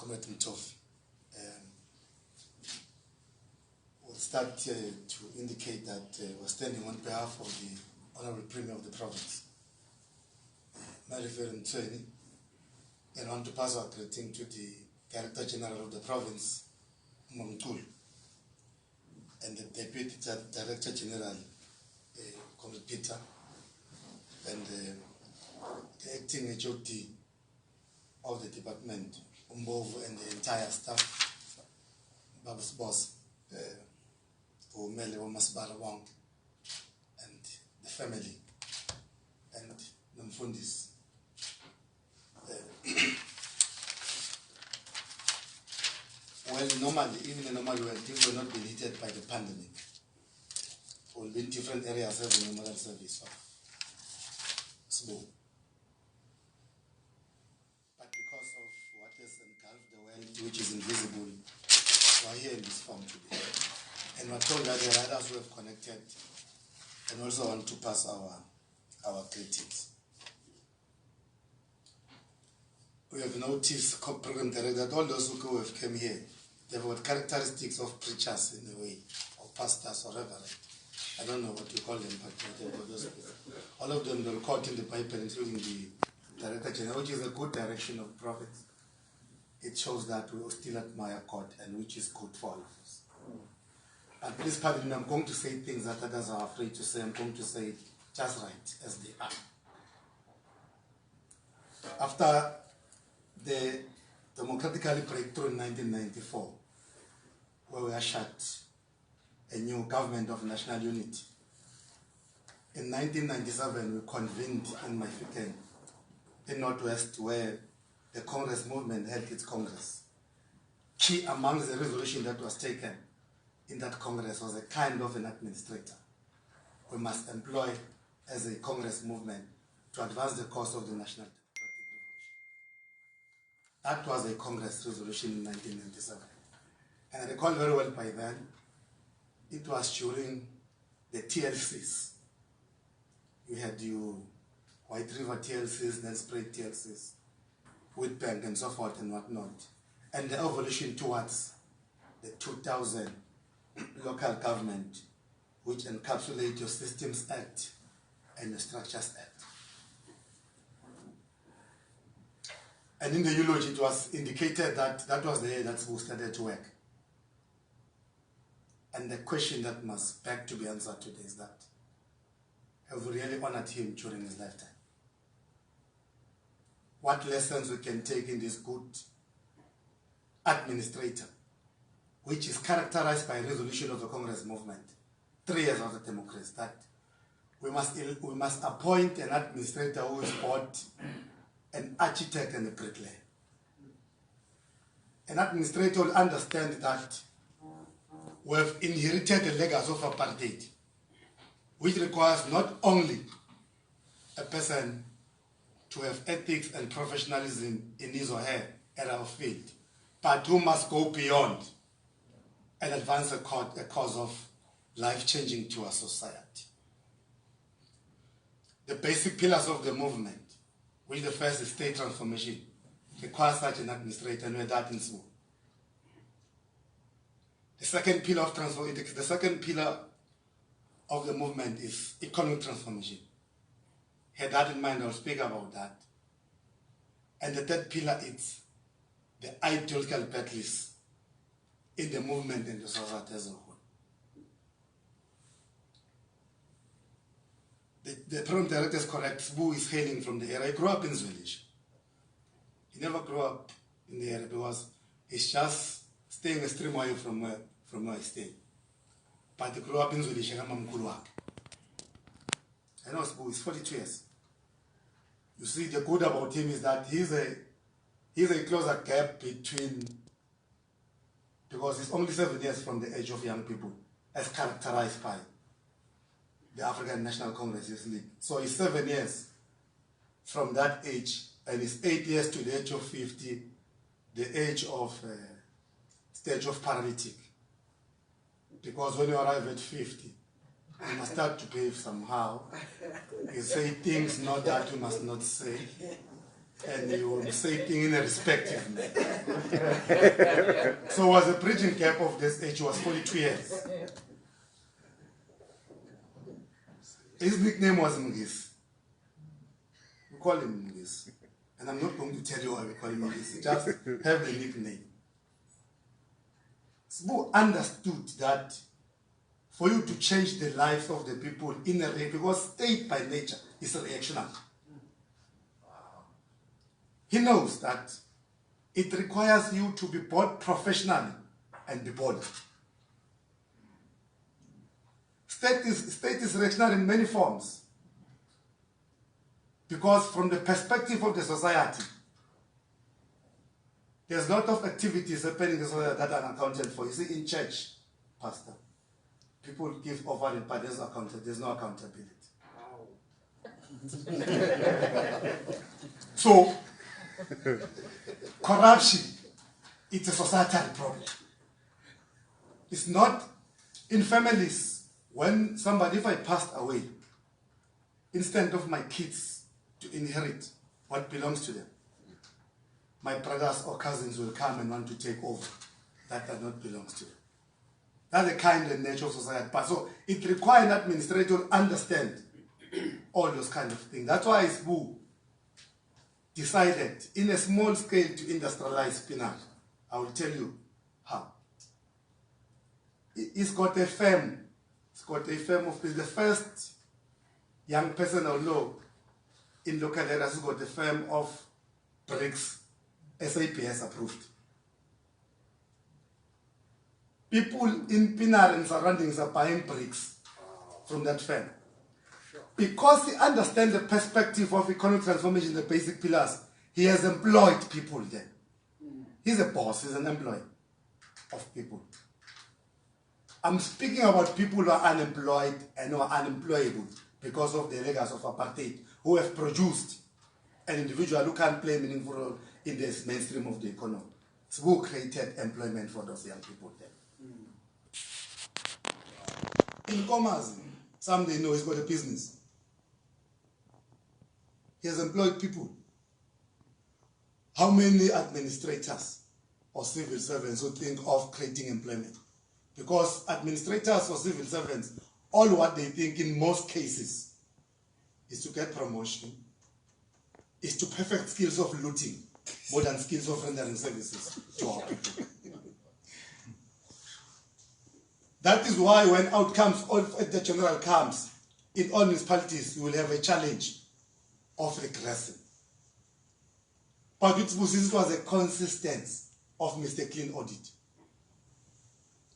Comrade Mtofi. We'll start to indicate that we're standing on behalf of the Honorable Premier of the Province, Reverend Mtsweni, and want to pass our greeting to the Director General of the Province, Mumkulu, and the Deputy Director General, Comrade Peter, and the acting HOD of the department, Umbovu, and the entire staff, Babus Boss, Umele Masbara Wong, and the family, and Namfundis. Well, normally, even in a normal world, things will not be hit by the pandemic. We'll be in different areas of the memorial service. So, but because of what has engulfed the world, which is invisible, we're here in this form today. And we're told that there are others who have connected and also want to pass our greetings. We have noticed, Program Director, that all those who have come here, they've got characteristics of preachers in a way, or pastors or reverend. I don't know what you call them, but they've got those people. All of them, they're caught in the Bible, including the Director General, which is a good direction of prophets. It shows that we still admire God, and which is good for all of us. And please pardon me, I'm going to say things that others are afraid to say. I'm going to say it just right as they are. After the democratically breakthrough in 1994, where we ushered a new government of national unity. In 1997, we convened in Mafikeng, in Northwest, where the Congress movement held its Congress. Key among the resolution that was taken in that Congress was a kind of an administrator we must employ as a Congress movement to advance the cause of the national democratic revolution. That was a Congress resolution in 1997. And I recall very well by then, it was during the TLCs. You had your White River TLCs, then Spray TLCs, Wheatbank and so forth and whatnot. And the evolution towards the 2000 local government, which encapsulates your Systems Act and your Structures Act. And in the eulogy, it was indicated that that was the year that Sbu started to work. And the question that must beg to be answered today is that, have we really honored him during his lifetime? What lessons we can take in this good administrator, which is characterized by a resolution of the Congress movement, 3 years of the democracy, that we must appoint an administrator who is both an architect and a bricklayer. An administrator will understand that we have inherited the legacy of apartheid, which requires not only a person to have ethics and professionalism in his or her area of field, but who must go beyond and advance a cause of life-changing to our society. The basic pillars of the movement, which the first is state transformation, requires such an administrator, and we're that in Sbu. The second pillar of the movement is economic transformation. Had that in mind, I'll speak about that. And the third pillar is the ideological battles in the movement and the society as a whole. The program director is correct. Sbu is hailing from the area. He grew up in Zwelish. He never grew up in the area because he's just staying a stream away from where he stayed. But he grew up in Zwelish. I know Sbu is 42 years. You see, the good about him is that he's a closer gap between, because he's only 7 years from the age of young people, as characterized by the African National Congress Youth League. So he's 7 years from that age, and he's 8 years to the age of 50, the age of stage of paralytic. Because when you arrive at 50, you must start to behave somehow. You say things not that you must not say. and you will say things in a respective manner. So was a bridging gap of this age was 42 years. His nickname was Mungis. We call him Mungis. And I'm not going to tell you why we call him Mungis. Just have the nickname. Sbu understood that for you to change the lives of the people in a way, because state by nature is reactionary. He knows that it requires you to be both professional and be bold. State is reactionary in many forms. Because from the perspective of the society, there's a lot of activities happening in the society that are unaccounted for. You see, in church, Pastor, people give offering, but there's no accountability. So, corruption, it's a societal problem. It's not in families. When somebody, if I passed away, instead of my kids to inherit what belongs to them, my brothers or cousins will come and want to take over that does not belong to them. That's the kind and nature of society. But so it requires an administrator to understand all those kind of things. That's why SBU decided in a small scale to industrialize spinach. I will tell you how. It's got a firm. It's got a firm of the first young person I know in local areas. It's got a firm of bricks, SAPS approved. People in Pinar and surroundings are buying bricks from that firm. Because he understands the perspective of economic transformation, the basic pillars, he has employed people there. He's a boss, he's an employee of people. I'm speaking about people who are unemployed and who are unemployable because of the legacy of apartheid, who have produced an individual who can play a meaningful role in this mainstream of the economy. So who created employment for those young people there. In commerce, some they know he's got a business. He has employed people. How many administrators or civil servants who think of creating employment? Because administrators or civil servants, all what they think in most cases is to get promotion, is to perfect skills of looting more than skills of rendering services to our people. That is why when outcomes of the general comes, in all municipalities, you will have a challenge of regressing. But it was a consistency of Mr. Clean Audit.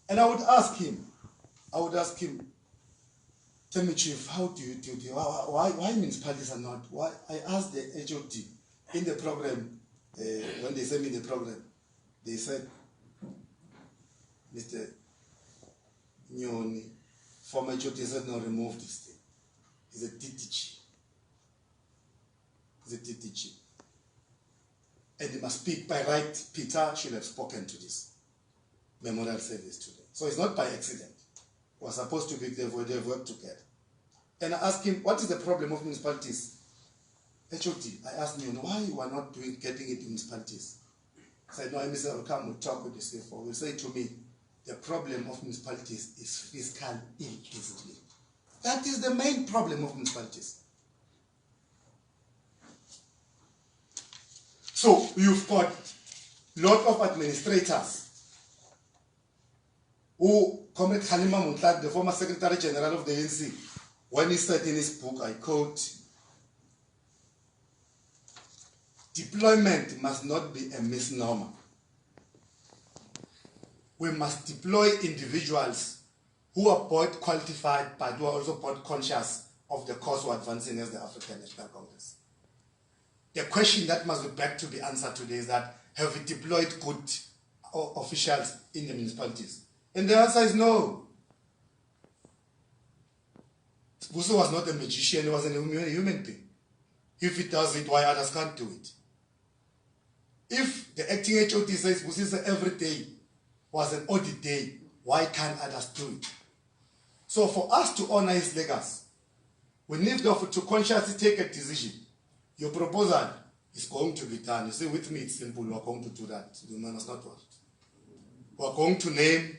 And I would ask him, tell me, Chief, how do you why municipalities are not, why? I asked the HOD in the program, when they sent me the program, they said, Mr. Nyoni, former HOD said, no, remove this thing. He's a DTG. He's a DTG. And he must speak by right. Peter should have spoken to this memorial service today. So it's not by accident. We're supposed to be there, they've worked together. And I asked him, what is the problem of municipalities? HOD, I asked him, why you are not getting it in municipalities? I said, no, Mr. I'll come, we'll talk with the CFO. We'll say to me, the problem of municipalities is fiscal indiscipline. That is the main problem of municipalities. So you've got a lot of administrators who, Comrade Khalima Muntag, the former Secretary General of the ANC, when he said in his book, I quote, deployment must not be a misnomer. We must deploy individuals who are both qualified but who are also both conscious of the cause we're advancing as the African National Congress. The question that must be back to be answered today is that, have we deployed good officials in the municipalities? And the answer is no. Buso was not a magician, he was a human being. If he does it, why others can't do it? If the acting HOD says Buso every day was an audit day, why can't others do it? So for us to honor his legacy, we need to consciously take a decision. Your proposal is going to be done. You see, with me it's simple. We are going to do that. You must not worry. We are going to name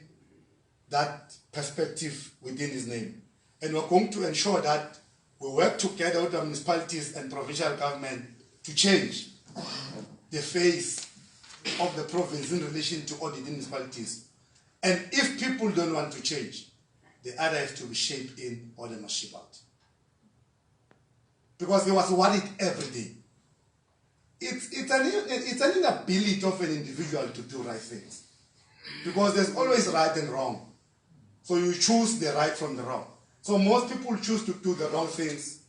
that perspective within his name. And we are going to ensure that we work together with the municipalities and provincial government to change the face of the province in relation to all the municipalities. And if people don't want to change, they either have to be shaped in or they must shape out. Because he was worried every day. It's an inability of an individual to do right things. Because there's always right and wrong. So you choose the right from the wrong. So most people choose to do the wrong things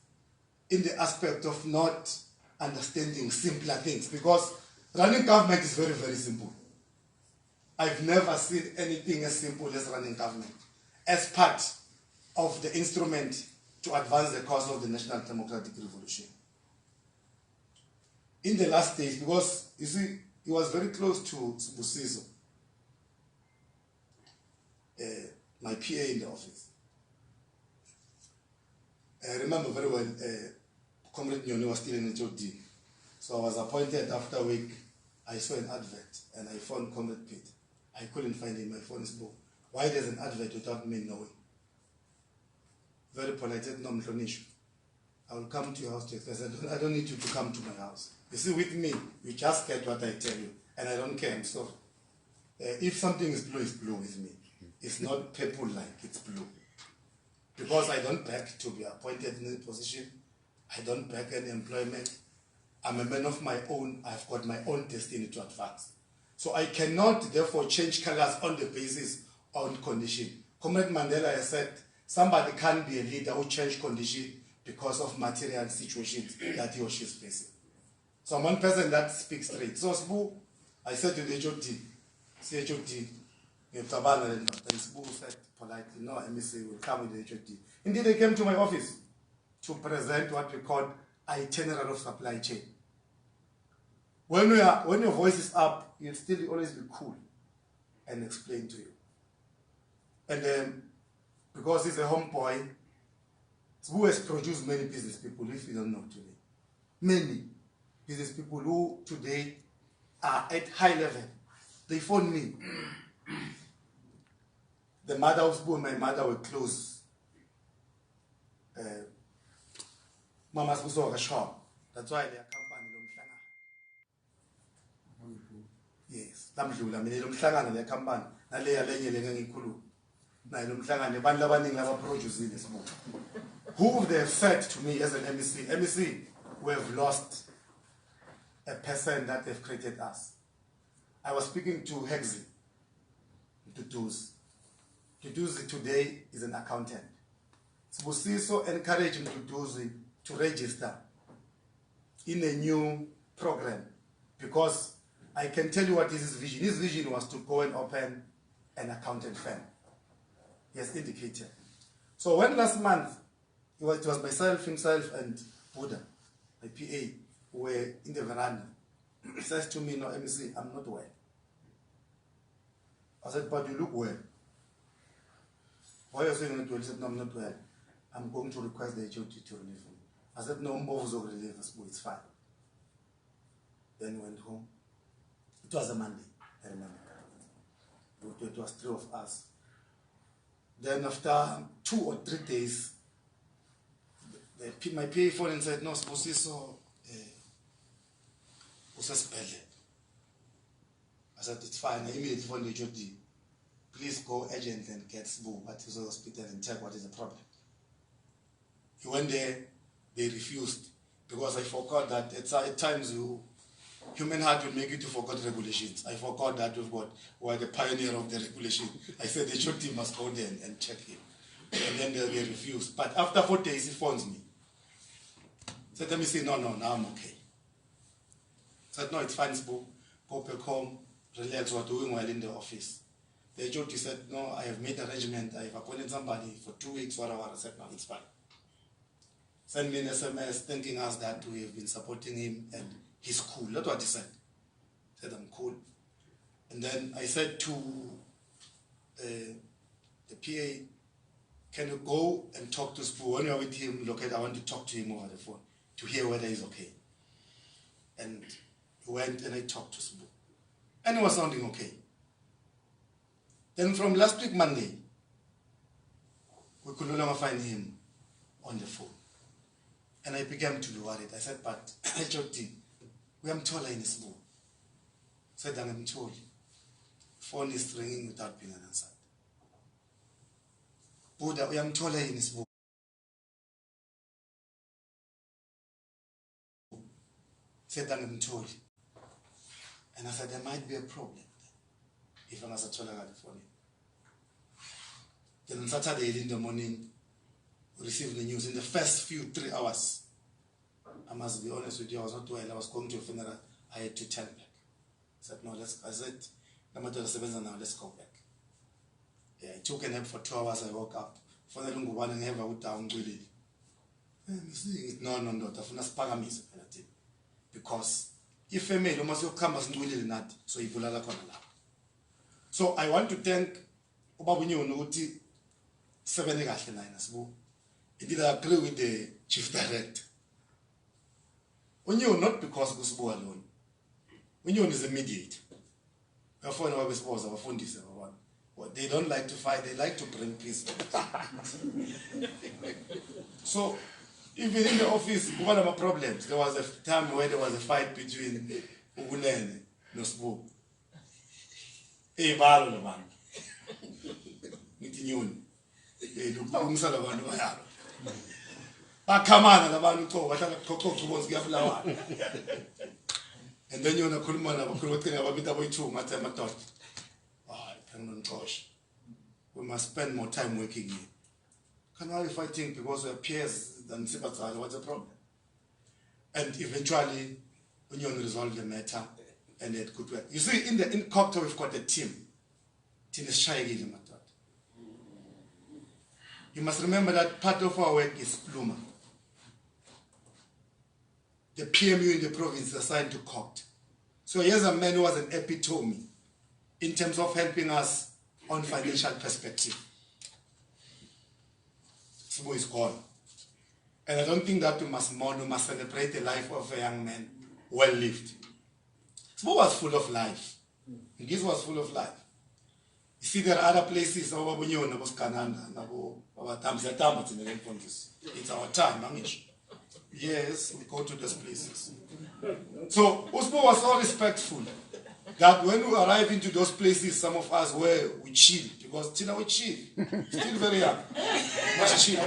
in the aspect of not understanding simpler things. Because running government is very, very simple. I've never seen anything as simple as running government as part of the instrument to advance the cause of the national democratic revolution. In the last days, because you see, he was very close to Sibusiso, my PA in the office. I remember very well, Comrade Nyoni was still in the HOD. So I was appointed after a week. I saw an advert and I found Comrade Pete. I couldn't find it in my phone's book. Why there's an advert without me knowing? Very polite, no, Mhlonishwa. I will come to your house to express. I don't need you to come to my house. You see, with me, you just get what I tell you. And I don't care, I'm sorry. If something is blue, it's blue with me. It's not purple-like, it's blue. Because I don't beg to be appointed in a position. I don't beg any employment. I'm a man of my own. I've got my own destiny to advance. So I cannot, therefore, change colors on the basis of condition. Comrade Mandela has said, somebody can't be a leader who change condition because of material situations that he or she is facing. So I'm one person that speaks straight. So Sbu, I said to the HOD, CHOD, and Sbu said politely, no, MEC will come with the HOD. Indeed, they came to my office to present what we call itinerary of supply chain. When your voice is up, you'll still always be cool and explain to you. And then, because he's a homeboy, who has produced many business people, if you don't know today. Many business people who today are at high level. They phone me. The mother of Sbu and my mother were close. Mama Sbu a shop. That's why they are company. Yes. Lamdlula mina lomhlangano le company nale yalenye lengikhuluma. Nayo lomhlangano abantu abaningi laba produce this book. Who they have said to me as an MEC, we have lost a person that they've created us. I was speaking to Hexi, Tutuzi. Tutuzi today is an accountant. Sibusiso encouraged Tutuzi to register in a new program because I can tell you what is his vision. His vision was to go and open an accountant firm. He has indicated. So when last month, it was myself, himself, and Buddha, my PA, who were in the veranda. He says to me, no, MEC, I'm not well. I said, but you look well. Why are you saying not well? He said, no, I'm not well. I'm going to request the HOD to relieve me. I said, no, Mbovu's will relieve us, it's fine. Then we went home. It was a Monday, I remember. It was 3 of us. Then after 2 or 3 days, my PA phoned and said, no, Sibusiso, usesibhedlela. I said, it's fine. I immediately phoned the HOD. Please go urgent and get Sbu at his hospital and check what is the problem. He went there, they refused because I forgot that at times human heart will make you to forget regulations. I forgot that we are the pioneer of the regulation. I said the HOD must go there and check him. And then they refused. But after 4 days, he phones me. Said, let me say, no, now I'm okay. Said, no, it's fine, Sbu. Go back home, relax, we're doing well in the office. The HOD said, no, I have made arrangement, I have appointed somebody for 2 weeks, whatever. I said, no, it's fine. Send me an SMS thanking us that we have been supporting him and he's cool. That's what he said. He said, I'm cool. And then I said to the PA, can you go and talk to Sbu? When you're with him, look, I want to talk to him over the phone to hear whether he's okay. And he went and I talked to Sbu. And he was sounding okay. Then from last week, Monday, we could no longer find him on the phone. And I began to be worried. I said, but HOD, we am taller in Sbu. I said, I'm told. Phone is ringing without being answered. Buddha, we am taller in Sbu. Said, I'm told. And I said, there might be a problem if I'm a taller on the phone. Then on Saturday in the morning, we received the news. In the first 3 hours, I must be honest with you, I was not well. I was going to a funeral. I had to turn back. I said, no, I said, no matter the 7 now, let's go back. Yeah, I took a nap for 2 hours. I woke up. For the long one and have a down with it. No, because if a male almost come as not, so you pull a So I want to thank Obabunyo Noti 7 Gasliners. He did agree with the chief director. When you're not because Gusbo alone. When you is a mediator. Therefore, no was our phone this one. Well, they don't like to fight, they like to bring peace. So even in the office, one of my problems, there was a time where there was a fight between Ugunene and Sbu. Hey, Balo, the man. Nitinyuni. Hey, look, Umsalavan, Mayaro. Ah, come on, the man who told what I was given. And then you're a Kulman of a Kurutin of a bit of way too, Matamatot. Oh, gosh. We must spend more time working here. Can I fighting because we are peers than sympathize? What's the problem? And eventually, when you resolve the matter, and it could work. You see, in COGTA, we've got a team. Team is shy in the matter. You must remember that part of our work is Pluma. The PMU in the province is assigned to COGTA. So here's a man who was an epitome in terms of helping us on financial perspective. Sbu is gone. And I don't think that we must mourn, we must celebrate the life of a young man, well lived. Sbu was full of life. This was full of life. You see, there are other places, it's our time, yes, we go to those places. So Usbu was so respectful that when we arrive into those places, some of us we chill, because Tina we chill, still very young, much chill.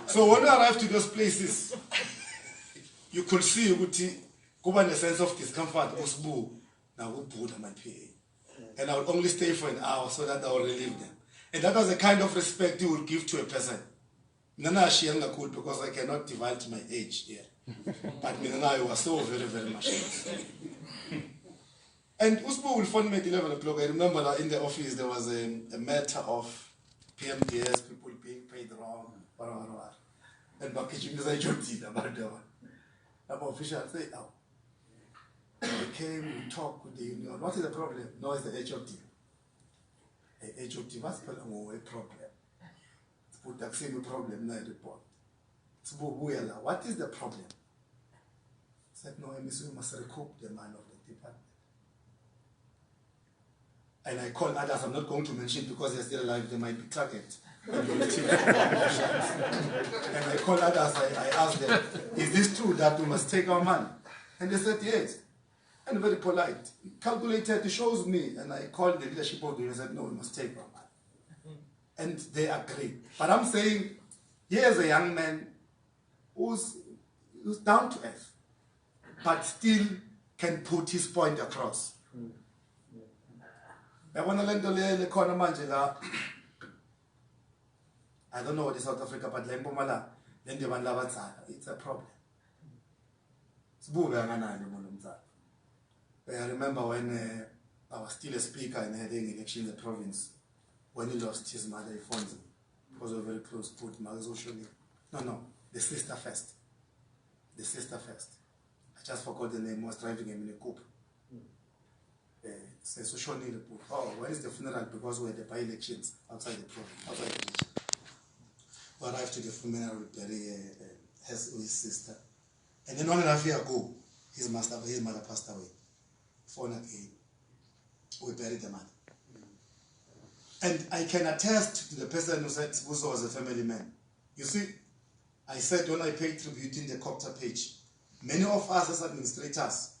So when we arrive to those places, you could see go in a sense of discomfort. Usbu now we put my PA, and I would only stay for an hour so that I would relieve them. And that was the kind of respect you would give to a person. Nana Shianga could, because I cannot divide my age here. But Nana was so very, very much. And Usbu will phone me at 11 o'clock. I remember that in the office there was a matter of PMDS, people being paid wrong, and packaging is a job about that one. Our officials say, oh. We came, we talked with the union. What is the problem? No, it's the HOD. A HOD, what's the problem? Put the same problem, no report. What is the problem? I said, no, MSU must recoup the man of the department. And I called others, I'm not going to mention because they're still alive, they might be targeted. And I called others, I asked them, is this true that we must take our money? And they said, yes. And very polite. He calculated, he shows me, and I called the leadership of the union and said, no, we must take our money. And they agreed. But I'm saying, here's a young man who's down to earth, but still can put his point across. I don't know what is South Africa, but Mpumalanga, then the Mandla, it's a problem. I remember when I was still a speaker and heading election in the province, when he lost his mother, he phoned him. Because we were very close, put No, the sister first. The sister first. I just forgot the name, I was driving him in a coupe. Social need put. Oh, when is the funeral? Because we had the by-elections outside the province. Outside the region. We arrived to the funeral with Barry, his sister. And then 1.5 years ago, his mother passed away. Phone again. We buried the mother. And I can attest to the person who said Buzo was a family man. You see, I said when I paid tribute in the COGTA page, many of us as administrators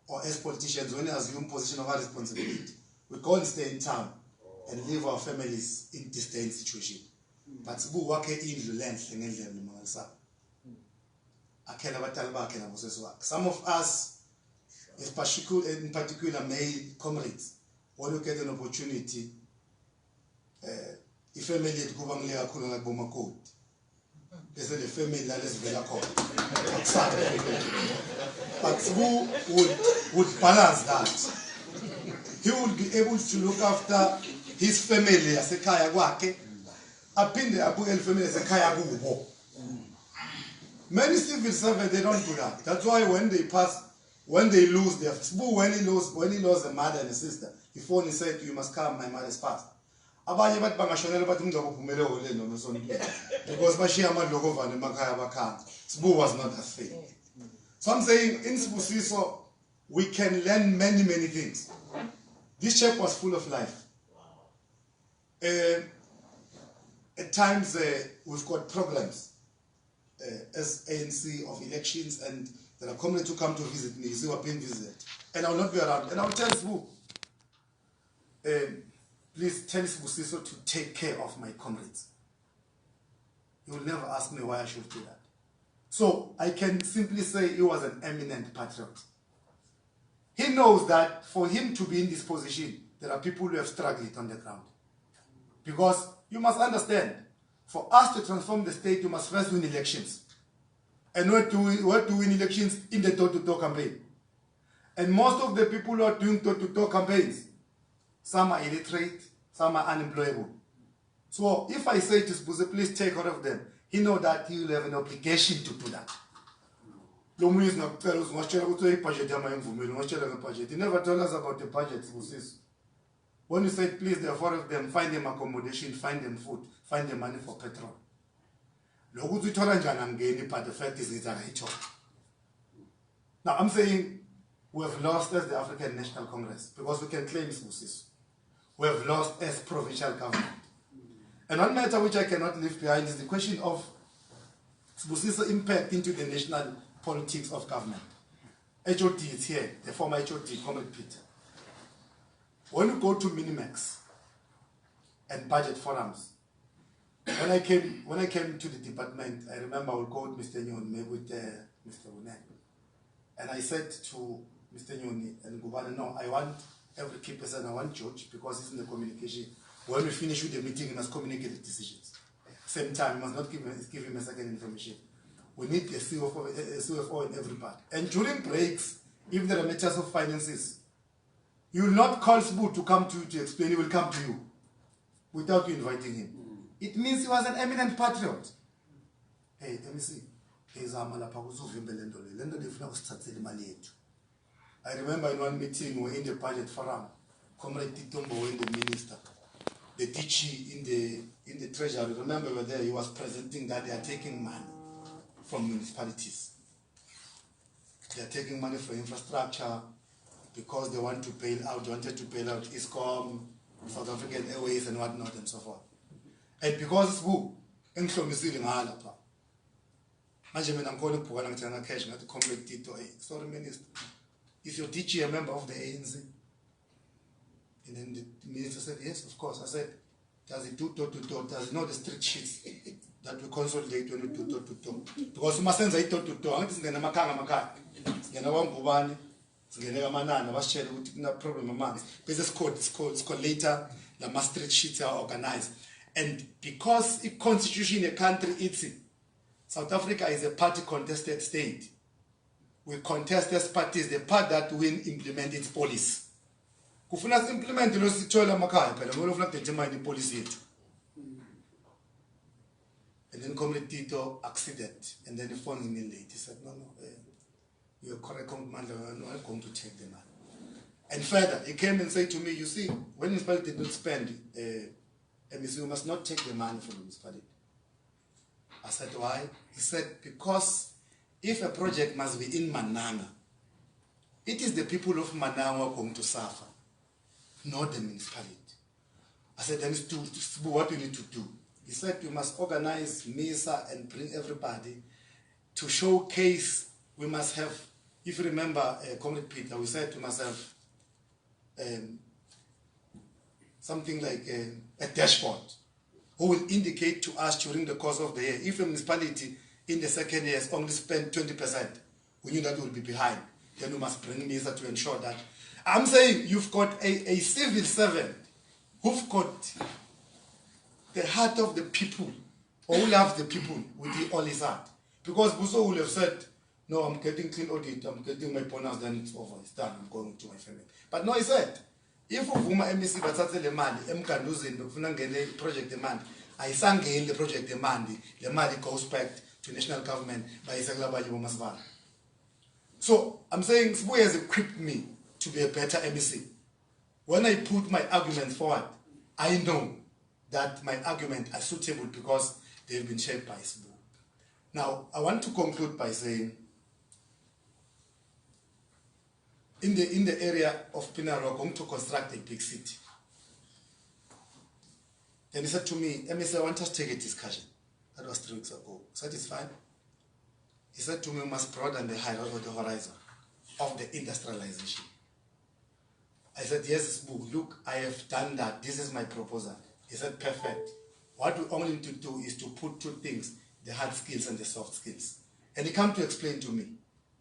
or as politicians, when we assume position of our responsibility, we can't stay in town and leave our families in distant situation. But some of us, in particular male comrades, when you get an opportunity, if family at Kubang Lea Kulanga Bomakot, they said the family is very cold. But who would balance that? He would be able to look after his family as a kaya wake, apinde abu el family as a kaya gubo. Many civil servants, they don't do that. That's why when they pass, when they lose their when he lost a mother and a sister, he phoned and said, "You must come, my mother's passed." Abanye bathi bangashonela bathi ngizokuphumelela holeni noma sonke because bashiya amadloko vane emakhaya bakhanza. Sibu was not that thing. So I'm saying in Sibusiso we can learn many things. This chap was full of life. At times we've got problems as ANC of elections, and there are comrades who come to visit me. You see, we're being visited, and I will not be around. And I will tell Sibu, please tell Sibusiso to take care of my comrades. He will never ask me why I should do that. So I can simply say he was an eminent patriot. He knows that for him to be in this position, there are people who have struggled on the ground. Because you must understand, for us to transform the state, you must first win elections. And we have to win elections in the door-to-door campaign. And most of the people who are doing door-to-door campaigns, some are illiterate, some are unemployable. So if I say to Sbuze, please take care of them, he knows that he will have an obligation to do that. He never told us about the budget. When you said, please, the four of them, find them accommodation, find them food, find them money for petrol. But the fact is, it's a right. Now, I'm saying we have lost as the African National Congress because we can claim Sbusiso. We have lost as provincial government. And one matter which I cannot leave behind is the question of Sbusiso's impact into the national politics of government. HOD is here, the former HOD, Comrade Peter. When you go to mini-MECs and budget forums, when I came to the department, I remember I would go with Mr. Nyoni, with Mr. Unek. And I said to Mr. Nyoni and Gubana, no, I want every key person, I want George, because he's in the communication. When we finish with the meeting, he must communicate the decisions. Same time, we must not give him a second information. We need a CFO in every part. And during breaks, if there are matters of finances, you will not call Sbu to come to you to explain, he will come to you without you inviting him. It means he was an eminent patriot. Hey, let me see. I remember in one meeting, we were in the budget forum, Comrade Titombo in the minister, the Tichi in the treasury. Remember, we were there, he was presenting that they are taking money from municipalities. They are taking money for infrastructure because they want to bail out, wanted to bail out ISCOM, South African Airways and whatnot and so forth. And because it's who? Sorry, Minister. Is your DG a member of the ANC? And then the minister said, yes, of course. I said, does it do door-to-door? Does it know the street sheets that we consolidate when we do door-to-door? Because we must send it door-to-door. I'm going to problem. Business code is called later. The street sheets are organized. And because the constitution in a country, South Africa is a party contested state. We contest as parties the part that will implement its policy. Kufuna implement lo sithola emakhaya phela ngoba ufuna determine the policy yethu. And then Comrade Tito acceded, and then he phoned me late. He said, no, you're correct, Mandla, no, I'm going to take the money. And further, he came and said to me, you see, when municipality did not spend, MEC, you must not take the money from the municipality. I said, why? He said, because if a project must be in Mananga, it is the people of Manang who are going to suffer, not the municipality. I said, then what we need to do. He said, we must organize MESA and bring everybody to showcase. We must have, if you remember, Comrade Peter, we said we must have something like a dashboard who will indicate to us during the course of the year. If a municipality in the second year has only spent 20%, we knew that we will be behind. Then we must bring MESA to ensure that. I'm saying you've got a civil servant who've got the heart of the people, or who love the people with all his heart. Because Buso will have said, no, I'm getting clean audit, I'm getting my bonus, then it's over, it's done, I'm going to my family. But no, he said, if uvuma MEC bathathe le mali emganduzini bekufuna ngene project demand, ayisangeni le project demand, le mali goes back to national government bayise kulabanye bomasipala. So I'm saying Sibuye has equipped me to be a better MEC. When I put my arguments forward, I know that my arguments are suitable because they've been shaped by Sibuye. Now, I want to conclude by saying, in the area of Pina, we're going to construct a big city. And he said to me, MEC, I want us to take a discussion. That was 3 weeks ago. I said, it's fine. He said to me, we must broaden the horizon of the industrialization. I said, yes, look, I have done that. This is my proposal. He said, perfect. What we only need to do is to put 2 things, the hard skills and the soft skills. And he came to explain to me.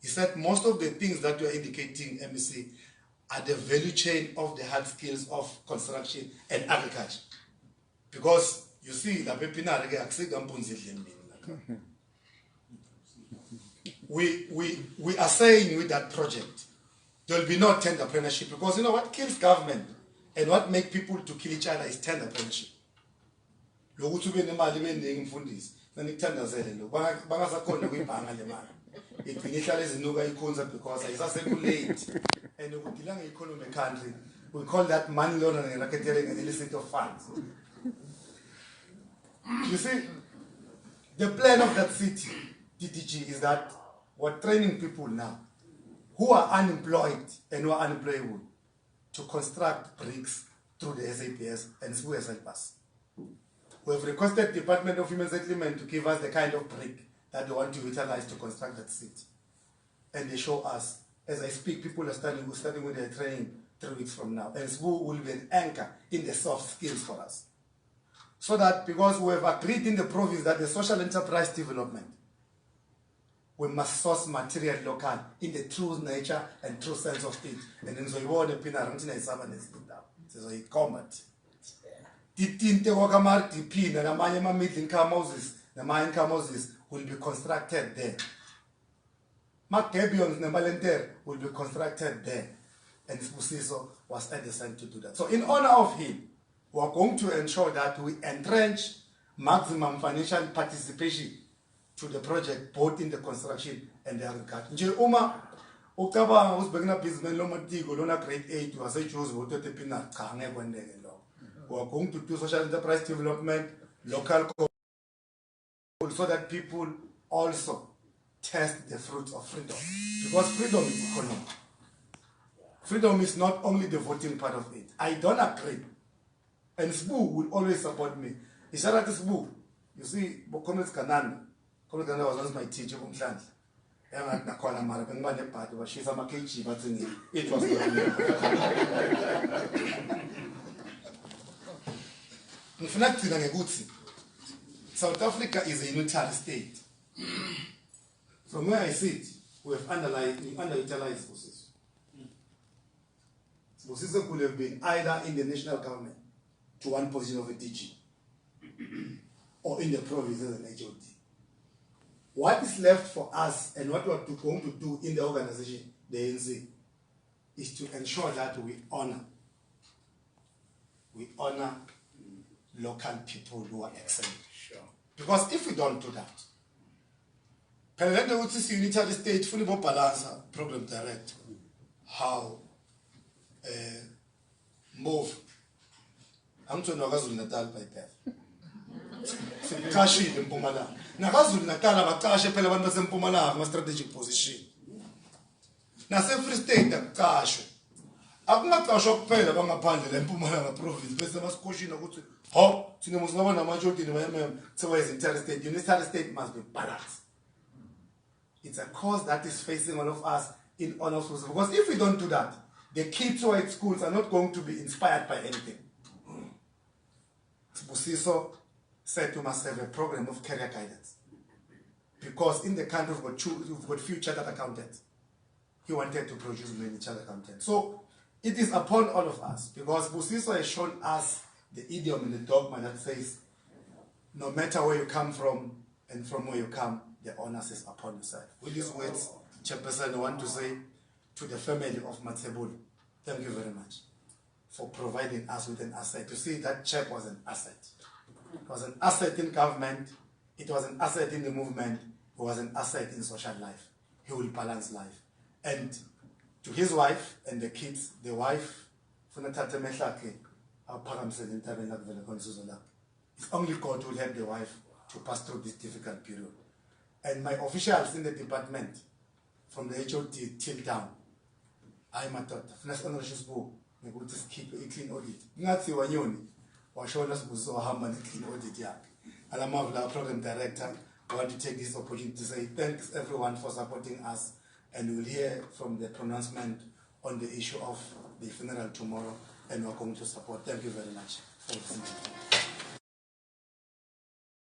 He said, most of the things that you are indicating, MEC, are the value chain of the hard skills of construction and agriculture. Because, you see, we are saying with that project, there will be no tenderpreneurship, because you know what kills government and what makes people to kill each other is tenderpreneurship. Because late and economic country, we call that money laundering and racketeering and illicit of funds. You see, the plan of that city, DTG, is that we're training people now who are unemployed and who are unemployable to construct bricks through the SAPS, and Sibuye has helped us. We have requested Department of Human Settlement to give us the kind of brick that they want to utilize to construct that city. And they show us, as I speak, people are starting with their training 3 weeks from now. And Sibuye will be an anchor in the soft skills for us. So that, because we have agreed in the province that the social enterprise development, we must source material local in the true nature and true sense of it. And then so you want to pin around in a so you combat. Tinte wakamar tipin and a middle income houses, the mine income houses will be constructed there. Macabions Nemalenter will be constructed there. And Sibuye was at the center to do that. So in honor of him, we are going to ensure that we entrench maximum financial participation to the project, both in the construction and the agriculture. Nje uma ukaba usibekina business lo matiko lona grade 8 wasechoose botote pina cha ngeke kwendeke lo. We are going to do social enterprise development, local, so that people also test the fruits of freedom. Because freedom is economic. Freedom is not only the voting part of it. I don't agree. And Sibuye will always support me. Isharat Sibuye, you see, Comrade Kananda. Comrade Kananda was once my teacher from Mpumalanga. It was not. South Africa is a unitary state. From where I sit, we have underutilized forces. Forces could have been either in the national government to one position of a DG or in the province as an HOD. What is left for us and what we are going to do in the organization, the ANC, is to ensure that we honor local people who are excellent. Sure. Because if we don't do that, President would see unitary state fully balance program direct how move. I'm to Nagazul Natal by path. Kashi in Mpumalanga. Nagazul Natal, Abakashi, Pelavan was in Mpumalanga, a strategic position. nase-Free State akucashwe akungacashwa kuphela bangaphandle la eMpumalanga Province bese basikoshina ukuthi ho thina musingaba namajodini ba-MM kuthiwa is-entire state. Unitary state must be balanced. It's a cause that is facing all of us in honor schools, because if we don't do that, the kids who are at schools are not going to be inspired by anything. Busiso said we must have a program of career guidance, because in the country we've got few chartered accountants. He wanted to produce many chartered accountants. So it is upon all of us, because Busiso has shown us the idiom and the dogma that says, no matter where you come from and from where you come, the onus is upon your side. With these words, Chairperson, I want to say to the family of Matsebul, thank you very much for providing us with an asset. To see that chap was an asset. It was an asset in government, it was an asset in the movement, it was an asset in social life. He will balance life. And to his wife and the kids, the wife, it's only God who will help the wife to pass through this difficult period. And my officials in the department, from the HOD till down, I'm a thought, we will just keep a clean audit. Not the Wanyoni, or show us Buzo Hamman a clean audit. Alamavla, program director, I want to take this opportunity to say thanks everyone for supporting us, and we'll hear from the pronouncement on the issue of the funeral tomorrow, and we're going to support. Thank you very much for listening.